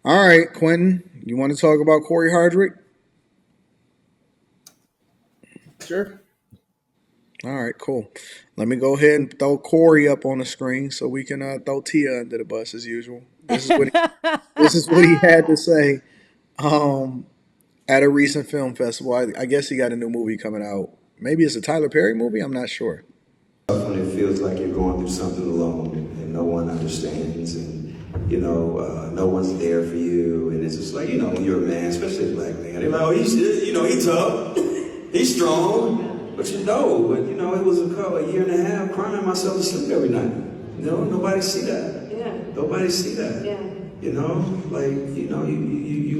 All right, Quentin, you want to talk about Cory Hardrict? Sure. All right, cool. Let me go ahead and throw Corey up on the screen so we can throw Tia under the bus as usual. This is what he had to say um, at a recent film festival. I guess he got a new movie coming out. Maybe it's a Tyler Perry movie. I'm not sure. When it feels like you're going through something alone and no one understands and no one's there for you, and it's just like, when you're a man, especially a black man, they're like, oh, he's tough, he's strong, but it was a year and a half crying myself to sleep every night. Nobody see that. Yeah. Nobody see that. Yeah. You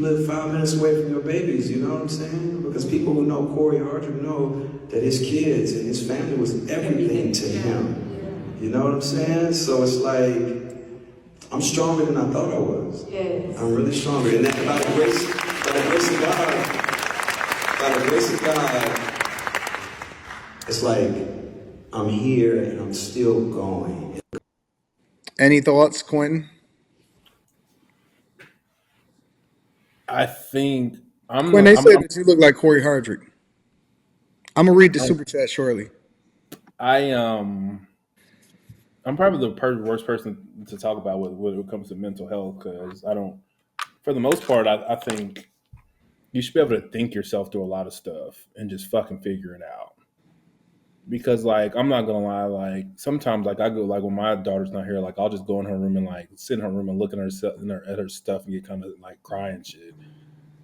live 5 minutes away from your babies, you know what I'm saying? Because people who know Cory Hardrict know that his kids and his family was everything to him. You know what I'm saying? So it's like, I'm stronger than I thought I was. Yes. I'm really stronger. And that by the grace of God, it's like, I'm here and I'm still going. Any thoughts, Quentin? I think Quentin, they say that you look like Cory Hardrict. I'm gonna read the I'm super chat shortly. I I'm probably the worst person to talk about when it comes to mental health because I don't. For the most part, I think you should be able to think yourself through a lot of stuff and just fucking figure it out. Because like I'm not gonna lie, like sometimes like I go like when my daughter's not here, like I'll just go in her room and like sit in her room and look at her stuff and get kind of like crying shit.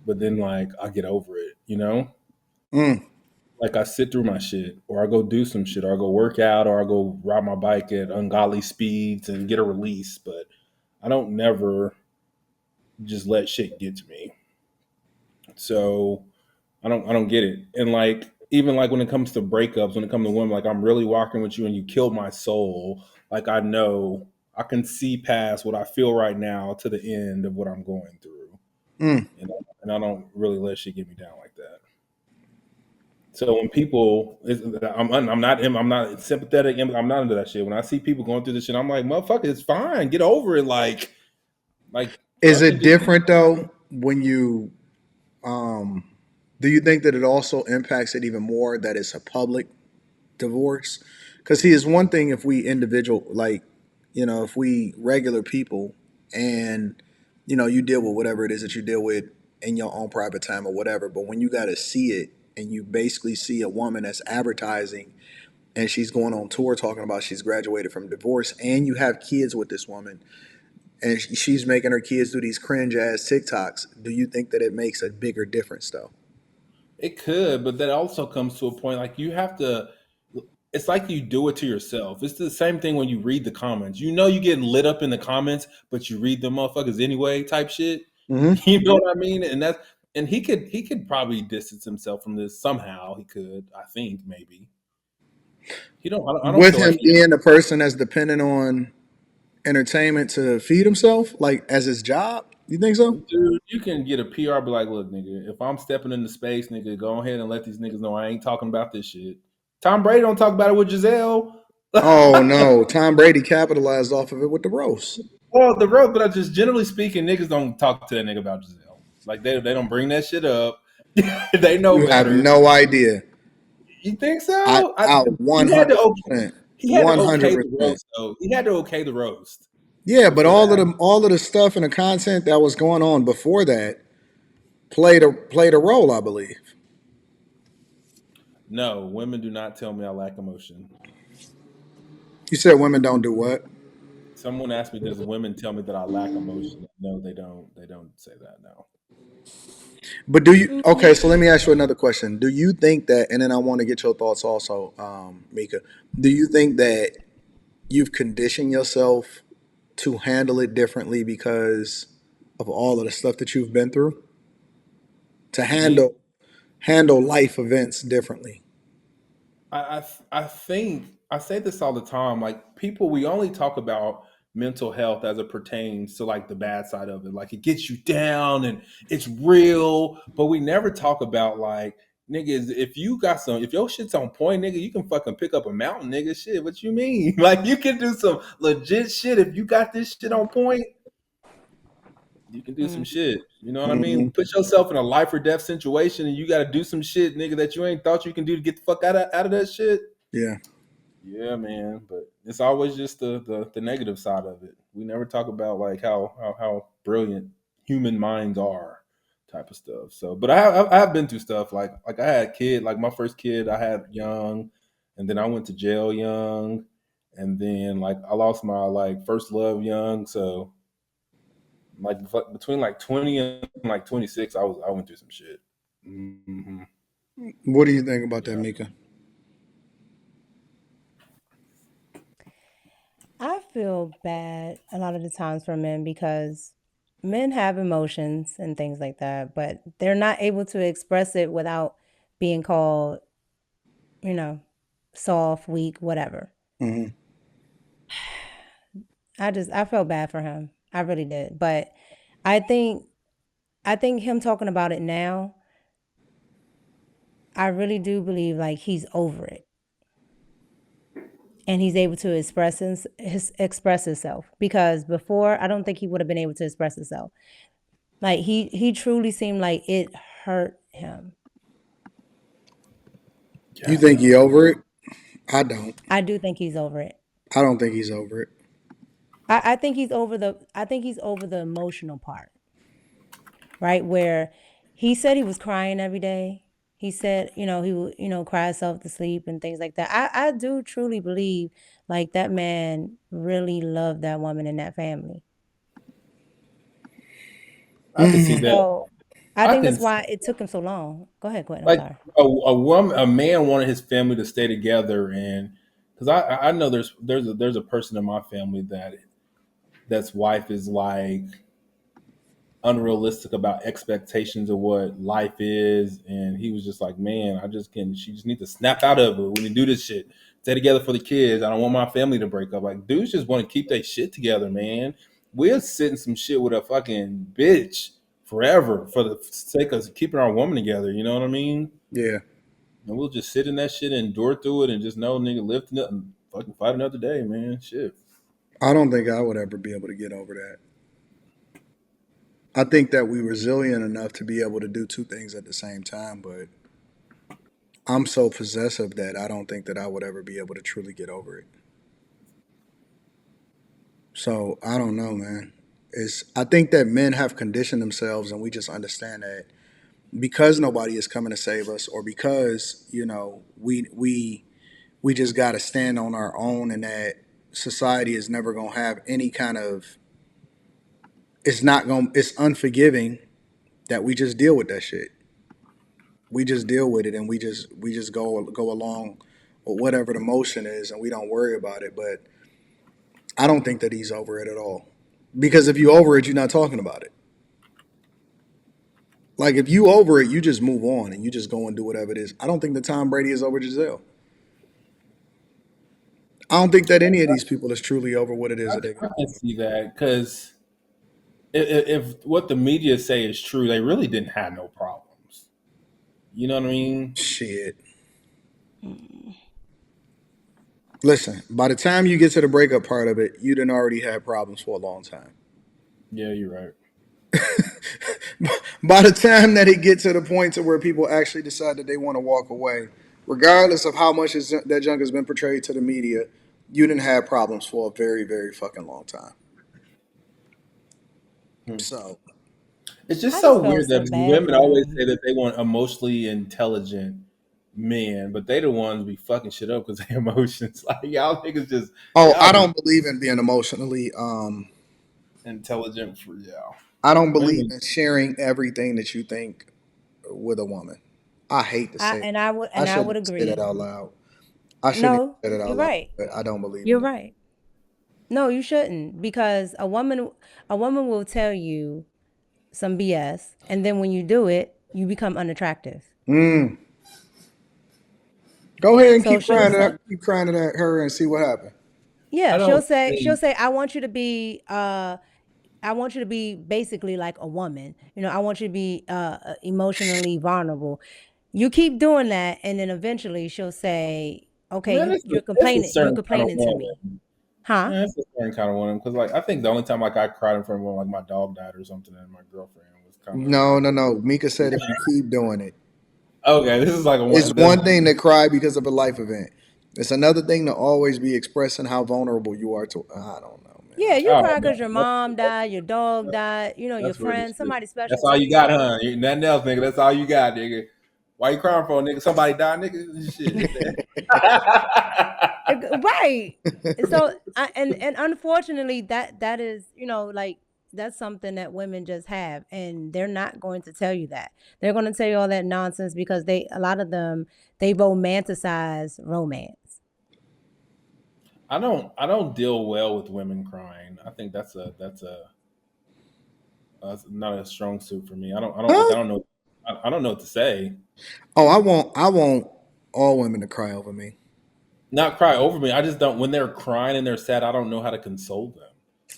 But then like I get over it, you know. Mm. Like I sit through my shit, or I go do some shit, or I go work out, or I go ride my bike at ungodly speeds and get a release. But I don't never just let shit get to me. So I don't get it. And like even like when it comes to breakups, when it comes to women, like I'm really walking with you and you killed my soul. Like I know I can see past what I feel right now to the end of what I'm going through, Mm. and I don't really let shit get me down like that. So when people, I'm not sympathetic. I'm not into that shit. When I see people going through this shit, I'm like, motherfucker, it's fine. Get over it. Like Is fucking it just different though when you um, do you think that it also impacts it even more that it's a public divorce? Because see, it's one thing if we individual, like, if we regular people and, you deal with whatever it is that you deal with in your own private time or whatever. But when you got to see it and you basically see a woman that's advertising and she's going on tour talking about she's graduated from divorce and you have kids with this woman and she's making her kids do these cringe ass TikToks, do you think that it makes a bigger difference though? it could, but that also comes to a point like you have to. It's like you do it to yourself. It's the same thing when you read the comments. You know you getting lit up in the comments, but you read them motherfuckers anyway, type shit. Mm-hmm. You know what I mean? And he could probably distance himself from this somehow. He could, I think, maybe. I don't With feel like him he. being the person that's dependent on entertainment to feed himself, like as his job? You think so? Dude, you can get a PR, be like, look, nigga, if I'm stepping into space, nigga, go ahead and let these niggas know I ain't talking about this shit. Tom Brady don't talk about it with Giselle. Oh no, Tom Brady capitalized off of it with the roast. Well, the road, but I just generally speaking, niggas don't talk to that nigga about Giselle. Like they don't bring that shit up. They know You have better. no idea. You think I so? out one He had to hundred okay, percent, he had to one hundred okay the percent. roast though. He had to okay the roast Yeah, but for that. all of the stuff and the content that was going on before that played a role, I believe. No, women do not tell me I lack emotion. You said women don't do what? Someone asked me, does women tell me that I lack emotion? No, they don't. They don't say that. No. But do you? Okay, so let me ask you another question. Do you think that? And then I want to get your thoughts also, Mika. Do you think that you've conditioned yourself to handle it differently because of all of the stuff that you've been through? To Me, handle life events differently. I think I say this all the time. Like people, we only talk about mental health as it pertains to like the bad side of it. Like it gets you down and it's real, but we never talk about like niggas. If your shit's on point, nigga, you can fucking pick up a mountain, nigga. Shit, what you mean? Like you can do some legit shit if you got this shit on point. you can do some Mm. shit. You know what I Hmm. mean? Put yourself in a life or death situation, and you got to do some shit, nigga, that you ain't thought you can do to get the fuck out of that shit. Yeah. Yeah, man. But it's always just the negative side of it. We never talk about like how brilliant human minds are, type of stuff. So, but I have been through stuff like I had a kid, like my first kid I had young, and then I went to jail young, and then like I lost my like first love young. So like between like 20 and like 26, I went through some shit. Hmm. What do you think about that, Yeah. Mika? I feel bad a lot of the times for men because men have emotions and things like that, but they're not able to express it without being called, you know, soft, weak, whatever. Hmm. I felt bad for him. I really did. But I think I think him talking about it now, I really do believe like he's over it and he's able to express himself because before I don't think he would have been able to express himself. Like he truly seemed like it hurt him. You Yeah, think he no. over it? I don't. I do think he's over it. I don't think he's over it. I think he's over the emotional part, right? Where he said he was crying every day. He said, he would, cry himself to sleep and things like that. I do truly believe like that man really loved that woman and that family. I can see that. So I I think can that's why it took him so long. Go ahead, Quentin. I'm like sorry. a man wanted his family to stay together, and because I know there's a person in my family that's wife is like unrealistic about expectations of what life is, and he was just like, man, she just need to snap out of it when you do this shit, stay together for the kids. I don't want my family to break up. Like dudes just want to keep their shit together, man. We're sitting some shit with a fucking bitch forever for the sake of keeping our woman together. You know what I mean? Yeah. And we'll just sit in that shit and endure through it and just know, nigga, live and fucking fight another day, man. Shit. I don't think I would ever be able to get over that. I think that we resilient enough to be able to do two things at the same time, but I'm so possessive that I don't think that I would ever be able to truly get over it. So I don't know, man. I think that men have conditioned themselves and we just understand that because nobody is coming to save us or because, we just gotta stand on our own and that society is never gonna have any kind of it's unforgiving that we just deal with that shit. We just deal with it and we just go along with whatever the motion is and we don't worry about it. But I don't think that he's over it at all. Because if you over it, you're not talking about it. Like if you over it, you just move on and you just go and do whatever it is. I don't think that Tom Brady is over Giselle. I don't think that any of these people is truly over what it is that they I got can going. see that because if what the media say is true, they really didn't have no problems. You know what I mean? Shit. Listen, by the time you get to the breakup part of it, you done already had problems for a long time. Yeah, you're right. By the time that it gets to the point to where people actually decide that they want to walk away, regardless of how much that junk has been portrayed to the media, you didn't have problems for a very, very fucking long time. Hmm. So It's just I so just felt weird so that bad women for always him. say that they want emotionally intelligent men, but they the ones be fucking shit up because they emotions. Like y'all niggas oh, y'all I just don't believe in being emotionally intelligent for y'all. I don't believe Women, in sharing everything that you think with a woman. I hate to say it. I I shouldn't would even say that agree. out loud. I shouldn't No, even say that out you're loud, right. but I don't believe in You're that. right. No, you shouldn't because a woman will tell you some BS and then when you do it, you become unattractive. Mm. Go ahead and So she'll say, keep crying at her and see what happens. yeah, I she'll don't say she'll think say I want you to be basically like a woman. I want you to be emotionally vulnerable. You keep doing that and then eventually she'll say, "Okay, man, you're it's a complaining. You're certain kind of complaining to me." woman. Huh? Yeah, that's a certain kind of one because, like, I think the only time like I cried in front of one, like my dog died or something, and my girlfriend was kind of No, no, no. Mika said if you keep doing it, okay. This is like a it's one. This, one thing to cry because of a life event. It's another thing to always be expressing how vulnerable you are to. I don't know, Yeah, man. you oh, cry because your mom died, your dog died, your that's weird friend, as shit. somebody special That's to all you you. got, huh? You, nothing else, nigga. That's all you got, nigga. Why you crying for, nigga? Somebody died, nigga. Shit. Right. So and unfortunately that is, like that's something that women just have, and they're not going to tell you that. They're going to tell you all that nonsense because a lot of them, they romanticize romance. I don't deal well with women crying. I think that's not a strong suit for me. I don't like Huh? I don't know I don't know what to say. Oh, I want all women to cry over me. Not cry over me. I just don't when they're crying and they're sad, I don't know how to console them.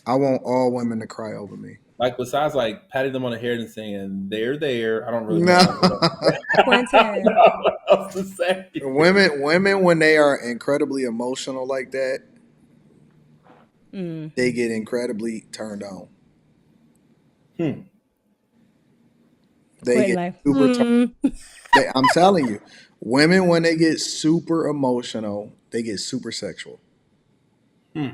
I want all women to cry over me. Like besides like patting them on the head and saying they're there, I don't really No. know what else to say. I don't Quentin. know what else to say. Women when they are incredibly emotional like that, Mm. they get incredibly turned on. Hmm. They Quentin get like, super turned. I'm telling you, women when they get super emotional, they get super sexual. Hmm.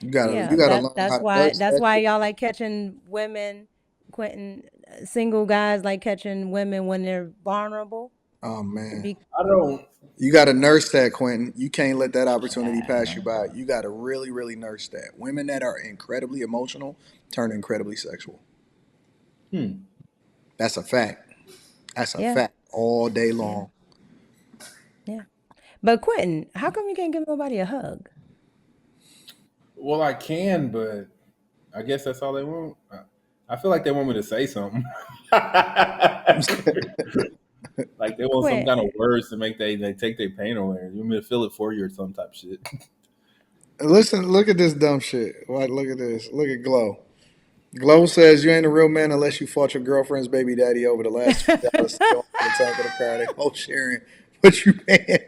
You yeah, gotta learn how that's to why nurse that's that why shit. y'all like catching women, Quentin, single guys like catching women when they're vulnerable. Oh man. Be I don't You gotta nurse that, Quentin. You can't let that opportunity pass you by. You gotta really, really nurse that. Women that are incredibly emotional turn incredibly sexual. hmm. That's a fact. That's a Yeah, fact all day yeah, long. yeah. But Quentin, how come you can't give nobody a hug? Well I can, but I guess that's all they want. I feel like they want me to say something. Like they want some kind of Quentin, words to make they take their pain away. You want me to feel it for you or some type of shit. Listen, look at this dumb shit. What? Look at this. Look at Glow. Glow says you ain't a real man unless you fought your girlfriend's baby daddy over the last $20 to go in the tank of the car. They both sharing what you paying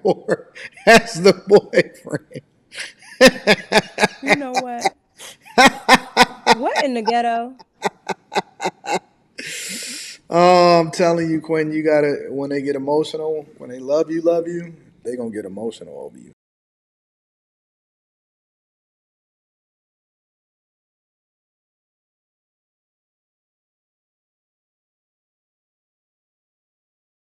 for as the boyfriend. you know what? What in the ghetto? I'm telling you, Quentin, you gotta when they get emotional, when they love you, they gonna get emotional over you.